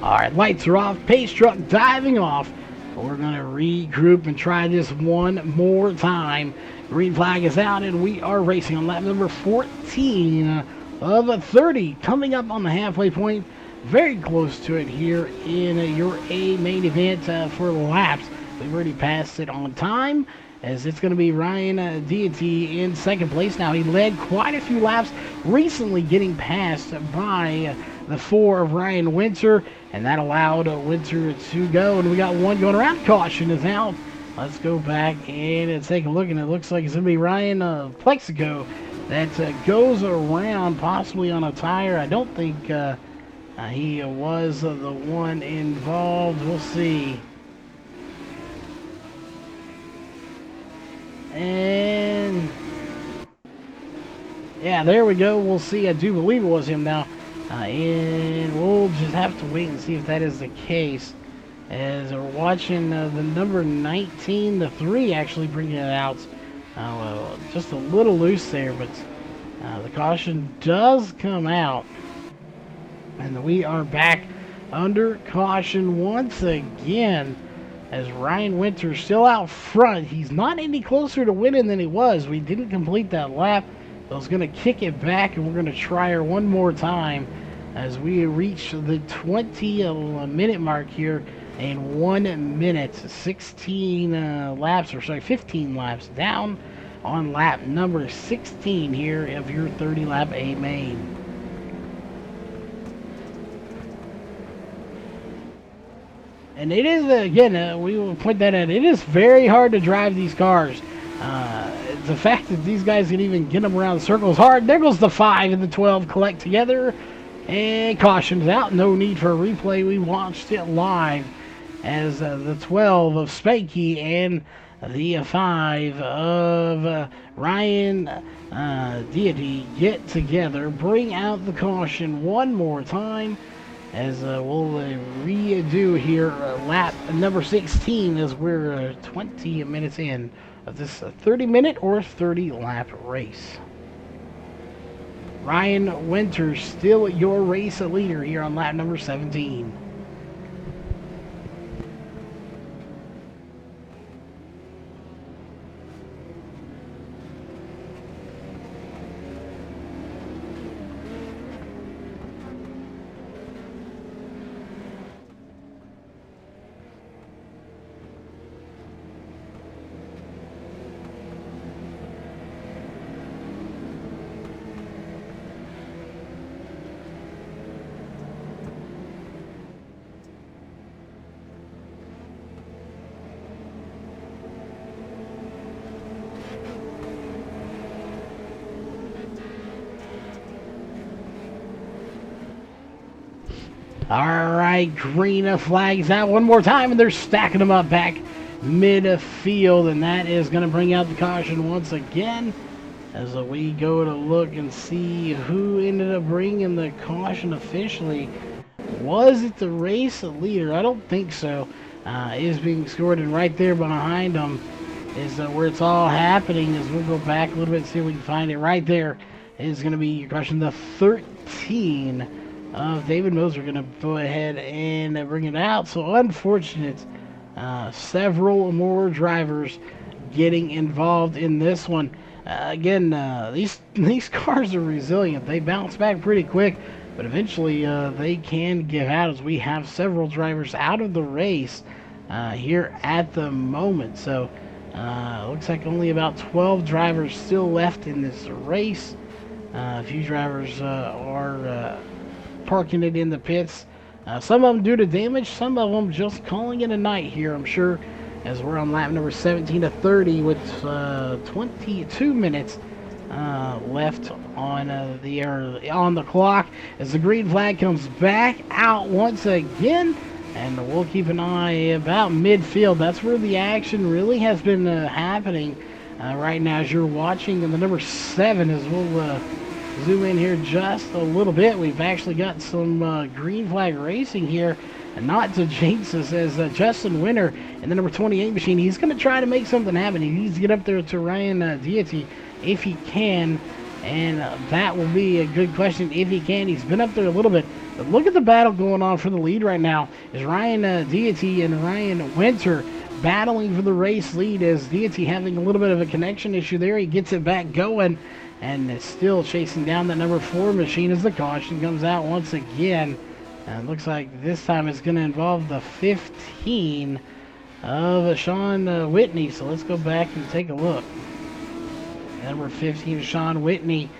Alright, lights are off, pace truck diving off. We're going to regroup and try this one more time. Green flag is out, and we are racing on lap number 14 of 30. Coming up on the halfway point, very close to it here in your A main event for laps. We've already passed it on time, as it's going to be Ryan Diatte in second place. Now, he led quite a few laps recently, getting passed by the 4 of Ryan Winter, and that allowed Winter to go. And we got one going around. Caution is out. Let's go back and take a look, and it looks like it's going to be Ryan Plexico that goes around, possibly on a tire. I don't think he was the one involved. We'll see. And yeah, there we go. We'll see. I do believe it was him now. And we'll just have to wait and see if that is the case. as we're watching the number 19, the 3, actually bringing it out. Well, just a little loose there, but the caution does come out. And we are back under caution once again, as Ryan Winter still out front. He's not any closer to winning than he was. We didn't complete that lap. I was going to kick it back, and we're going to try her one more time as we reach the 20-minute mark here in 1 minute. 16 laps, or sorry, 15 laps down on lap number 16 here of your 30-lap A main. And it is, again, we will point that out, it is very hard to drive these cars. The fact that these guys can even get them around circles hard. There goes the 5 and the 12 collect together. And caution's out. No need for a replay. We watched it live as the 12 of Spanky and the 5 of Ryan Diatte get together. Bring out the caution one more time, as we'll redo here lap number 16 as we're 20 minutes in of this 30-minute or 30-lap race. Ryan Winter still your race leader here on lap number 17. Alright, green flags out one more time, and they're stacking them up back midfield, and that is going to bring out the caution once again as we go to look and see who ended up bringing the caution officially. Was it the race leader? I don't think so. Is being scored, and right there behind them is where it's all happening. As we'll go back a little bit and see if we can find it. Right there is going to be your caution, the 13 of David Moser, going to go ahead and bring it out. So unfortunate, several more drivers getting involved in this one. Again, these cars are resilient. They bounce back pretty quick, but eventually they can give out, as we have several drivers out of the race here at the moment. So looks like only about 12 drivers still left in this race. A few drivers are parking it in the pits. Some of them due to damage, some of them just calling it a night here, I'm sure, as we're on lap number 17 to 30 with 22 minutes left on the clock, as the green flag comes back out once again, and we'll keep an eye about midfield. That's where the action really has been happening right now, as you're watching. And the number 7, as we'll zoom in here just a little bit, we've actually got some green flag racing here, and not to jinx us, as Justin Winter in the number 28 machine, he's going to try to make something happen. He needs to get up there to Ryan Diatte if he can, and that will be a good question if he can. He's been up there a little bit, but look at the battle going on for the lead right now. Is Ryan Diatte and Ryan Winter battling for the race lead, as Diatte having a little bit of a connection issue there. He gets it back going, and is still chasing down that number 4 machine as the caution comes out once again. And it looks like this time it's going to involve the 15 of Sean Whitney. So let's go back and take a look. Number 15, Sean Whitney,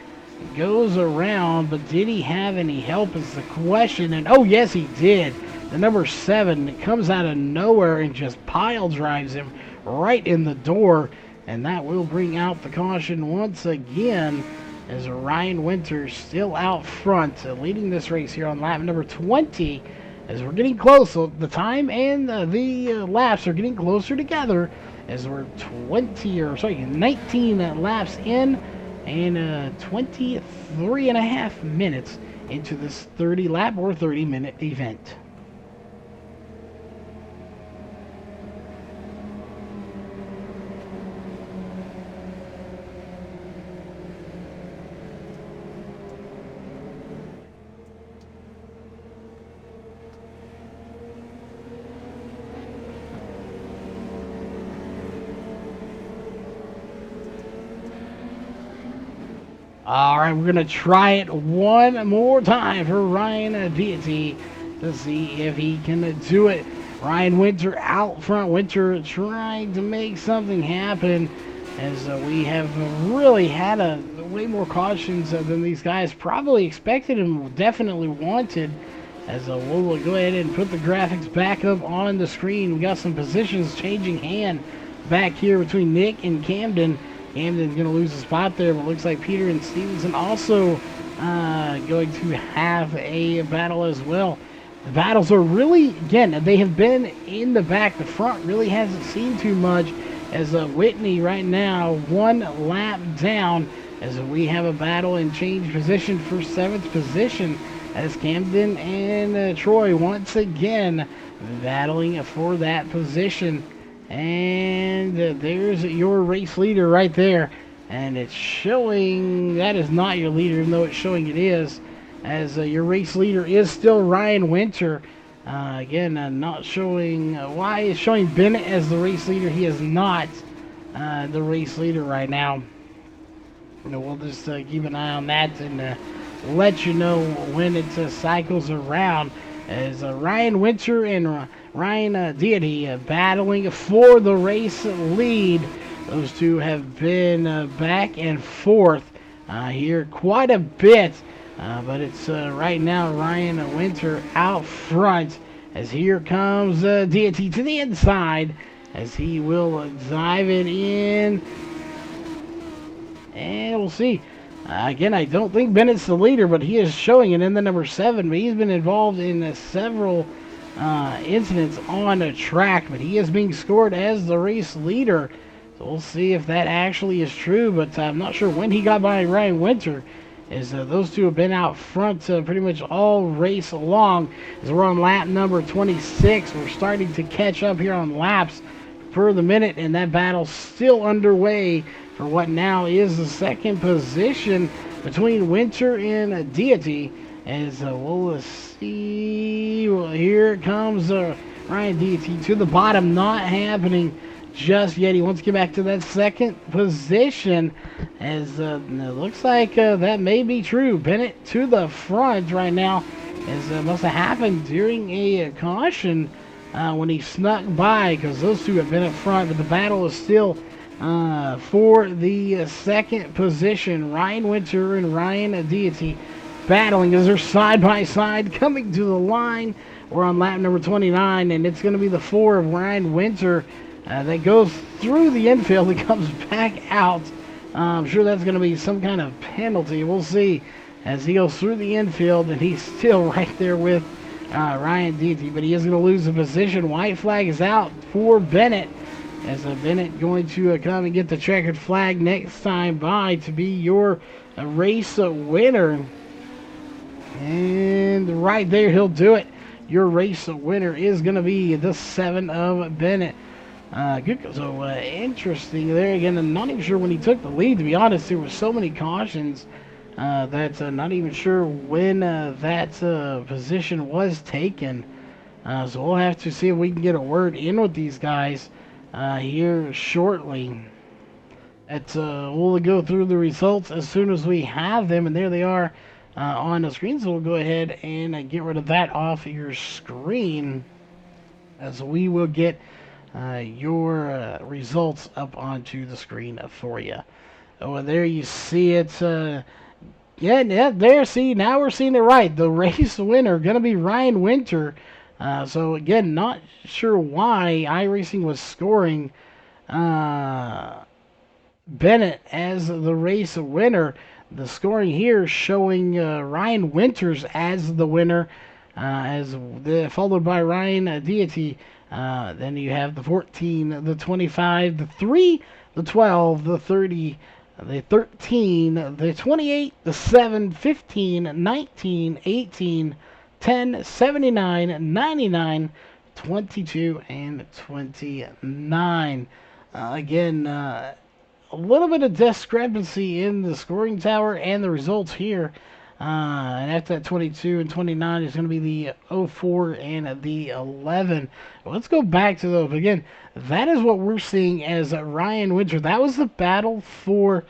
goes around, but did he have any help is the question. And oh yes, he did. The number 7 comes out of nowhere and just pile drives him right in the door. And that will bring out the caution once again, as Ryan Winter still out front, leading this race here on lap number 20, as we're getting close. So the time and the laps are getting closer together, as we're 19 laps in, and 23 and a half minutes into this 30 lap or 30 minute event. All right, we're going to try it one more time for Ryan Diatte to see if he can do it. Ryan Winter out front. Winter trying to make something happen, as we have really had way more cautions than these guys probably expected and definitely wanted. As we'll go ahead and put the graphics back up on the screen. We got some positions changing hand back here between Nick and Camden. Camden's going to lose a spot there, but looks like Peter and Stevenson also going to have a battle as well. The battles are really, again, they have been in the back. The front really hasn't seen too much, as Whitney right now 1 lap down, as we have a battle and change position for 7th position, as Camden and Troy once again battling for that position. And there's your race leader right there, and it's showing that is not your leader, even though it's showing it is, as your race leader is still Ryan Winter. Again, not showing why it's showing Bennett as the race leader. He is not the race leader right now. We'll just keep an eye on that and let you know when it cycles around, as Ryan Winter and Ryan Diatte battling for the race lead. Those two have been back and forth here quite a bit, but it's right now Ryan Winter out front, as here comes Diatte to the inside, as he will dive it in, and we'll see. Again, I don't think Bennett's the leader, but he is showing it in the number 7. But he's been involved in several incidents on a track, but he is being scored as the race leader. So we'll see if that actually is true, but I'm not sure when he got by Ryan Winter, as those two have been out front pretty much all race long. As we're on lap number 26, we're starting to catch up here on laps per the minute, and that battle's still underway for what now is the 2nd position between Winter and Diatte. As we'll see, well, here comes Ryan Diatte to the bottom, not happening just yet. He wants to get back to that 2nd position, as it looks like that may be true. Bennett to the front right now, as must have happened during a caution when he snuck by, because those two have been up front, but the battle is still for the 2nd position. Ryan Winter and Ryan Diatte battling as they're side by side coming to the line. We're on lap number 29, and it's going to be the 4 of Ryan Winter that goes through the infield and comes back out. I'm sure that's going to be some kind of penalty. We'll see, as he goes through the infield, and he's still right there with Ryan Diatte, but he is going to lose the position. White flag is out for Bennett, as Bennett going to come and get the checkered flag next time by to be your race winner. And right there, he'll do it. Your race winner is going to be the 7 of Bennett. Good. So interesting there. Again, I'm not even sure when he took the lead, to be honest. There were so many cautions that not even sure when that position was taken. So we'll have to see if we can get a word in with these guys here shortly. We'll go through the results as soon as we have them, and there they are on the screen. So we'll go ahead and get rid of that off your screen, as we will get your results up onto the screen for you. Oh, there you see it. Yeah, there. See, now we're seeing it right. The race winner going to be Ryan Winter. So again, not sure why iRacing was scoring Bennett as the race winner. The scoring here showing Ryan Winters as the winner, followed by Ryan Diatte. Then you have the 14, the 25, the 3, the 12, the 30, the 13, the 28, the 7, 15, 19, 18, 10, 79, 99, 22, and 29. Again, a little bit of discrepancy in the scoring tower and the results here. And after that 22 and 29 is going to be the 04 and the 11. Let's go back to those. Again, that is what we're seeing as Ryan Winter. That was the battle for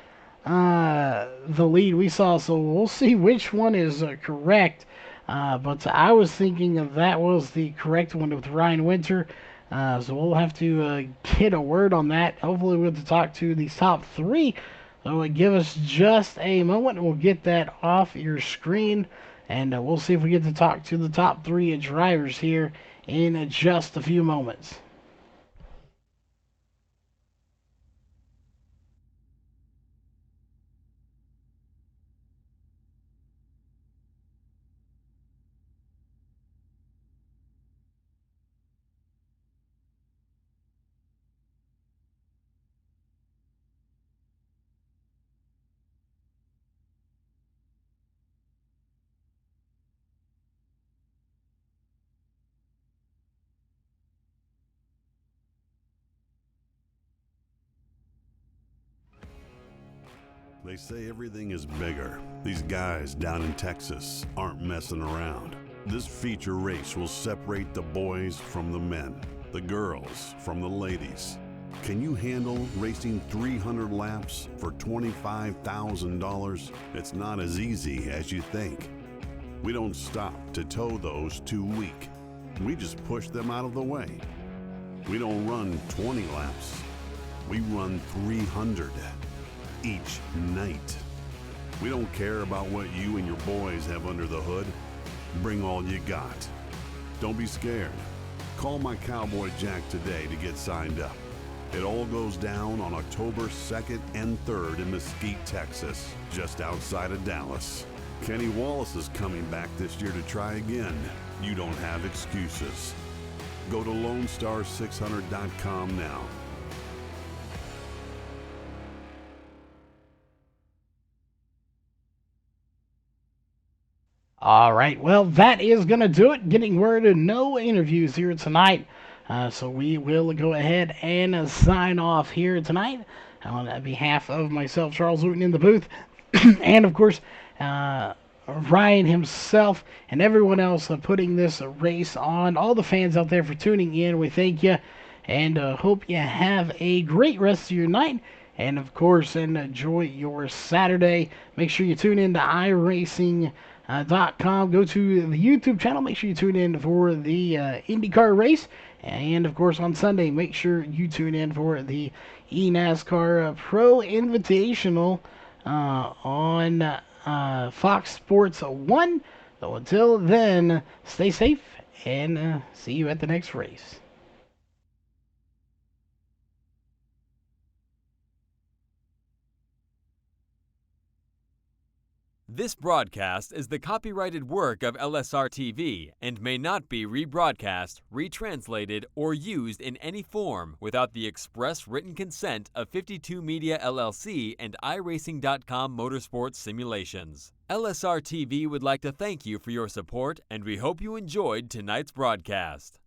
the lead we saw, so we'll see which one is correct. But I was thinking that was the correct one with Ryan Winter. So we'll have to get a word on that. Hopefully, we'll have to talk to these top three. So give us just a moment. We'll get that off your screen. And we'll see if we get to talk to the top three drivers here in just a few moments. They say everything is bigger. These guys down in Texas aren't messing around. This feature race will separate the boys from the men, the girls from the ladies. Can you handle racing 300 laps for $25,000? It's not as easy as you think. We don't stop to tow those too weak. We just push them out of the way. We don't run 20 laps. We run 300 each night. We don't care about what you and your boys have under the hood. Bring all you got. Don't be scared. Call my Cowboy Jack today to get signed up. It all goes down on October 2nd and 3rd in Mesquite, Texas, just outside of Dallas. Kenny Wallace is coming back this year to try again. You don't have excuses. Go to LoneStar600.com now. All right, well, that is going to do it. Getting word of no interviews here tonight. So we will go ahead and sign off here tonight on behalf of myself, Charles Wooten, in the booth, and of course, Ryan himself and everyone else putting this race on. All the fans out there for tuning in, we thank you and hope you have a great rest of your night. And of course, enjoy your Saturday. Make sure you tune in to iRacing.com. Go to the YouTube channel. Make sure you tune in for the IndyCar race. And of course, on Sunday, make sure you tune in for the eNASCAR Pro Invitational on Fox Sports 1. So until then, stay safe and see you at the next race. This broadcast is the copyrighted work of LSRTV and may not be rebroadcast, retranslated, or used in any form without the express written consent of 52 Media LLC and iRacing.com Motorsports Simulations. LSRTV would like to thank you for your support, and we hope you enjoyed tonight's broadcast.